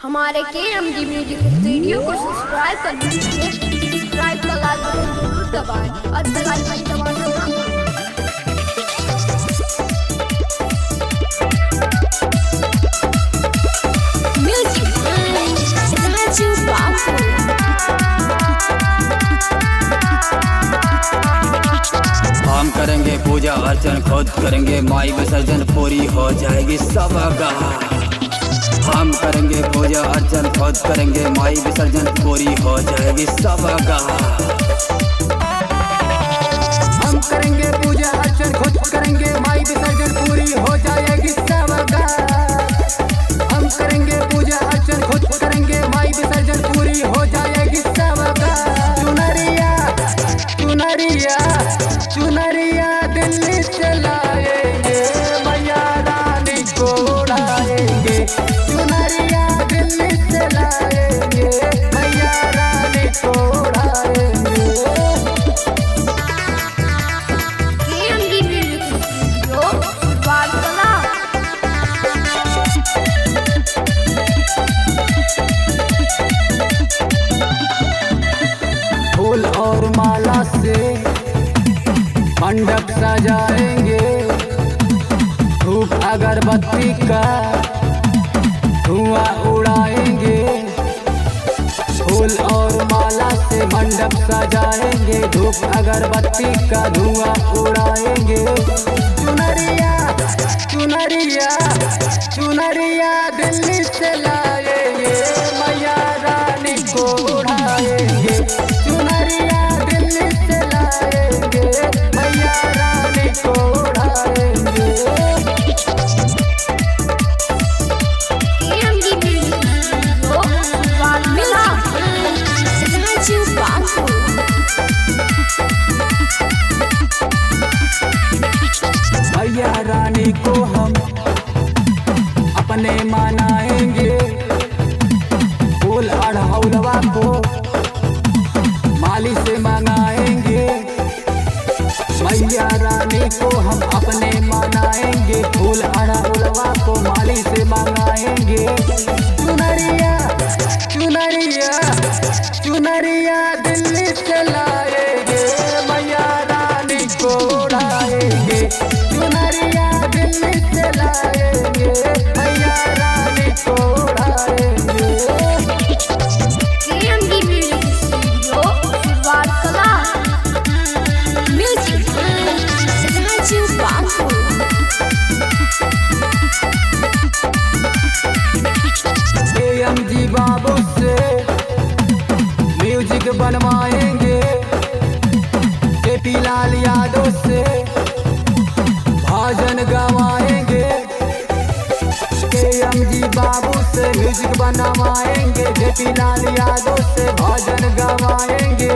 हमारे KMD music studio को subscribe कर लीजिए। सब्सक्राइब का लाल बटन जरूर दबाएं और बेल आइकन दबाना ना भूलें। म्यूजिक राजू बाबू। हम करेंगे पूजा अर्चन, खुद करेंगे माई विसर्जन, पूरी हो जाएगी सबका। हम करेंगे पूजा अर्चन, खुद करेंगे माई विसर्जन, पूरी हो जाएगी सबका। हम करेंगे पूजा अर्चन, खुद करेंगे माई विसर्जन, पूरी हो जाएगी सबका। हम करेंगे पूजा अर्चन, खुद करेंगे माई विसर्जन, पूरी हो जाएगी सबका। चुनरिया चुनरिया चुनरिया दिल्ली से लाएंगे, मैया रानी को उड़ाएंगे। चुनरिया दिल्ली से लाएंगे, मैया रानी को उड़ाएंगे। KMD म्यूजिक स्टूडियो बालकला। फूल और माला से मंडप सजाएंगे, धूप अगरबत्ती का धुआं उड़ाएंगे। फूल और माला से मंडप सजाएंगे, धूप अगरबत्ती का धुआं उड़ाएंगे। चुनरिया चुनरिया चुनरिया दिल्ली से लाएंगे, मैया रानी को उड़ाएंगे। चुनरिया दिल्ली से लाएंगे, मैया रानी को उड़ाएंगे। KMD म्यूजिक स्टूडियो बालकला। राजू बाबू। मैया रानी को हम अपने मनाएंगे, फूल अढ़ौलवा को माली से मंगाएंगे। मैया रानी को हम अपने मनाएंगे, फूल अढ़ौलवा को माली से मंगाएंगे। चुनरिया चुनरिया चुनरिया दिल्ली से लाएंगे, मैया रानी को उड़ाएंगे। चुनरिया दिल्ली से लाएंगे, मैया रानी को उड़ाएंगे। KMD म्यूजिक स्टूडियो बालकला। म्यूजिक राजू बाबू। KMD बाबू से म्यूजिक बनवाएंगे, KP लाल यादव से भजन गवाएंगे। KMD बाबू से म्यूजिक बनवाएंगे, KP लाल यादव से भजन गवाएंगे।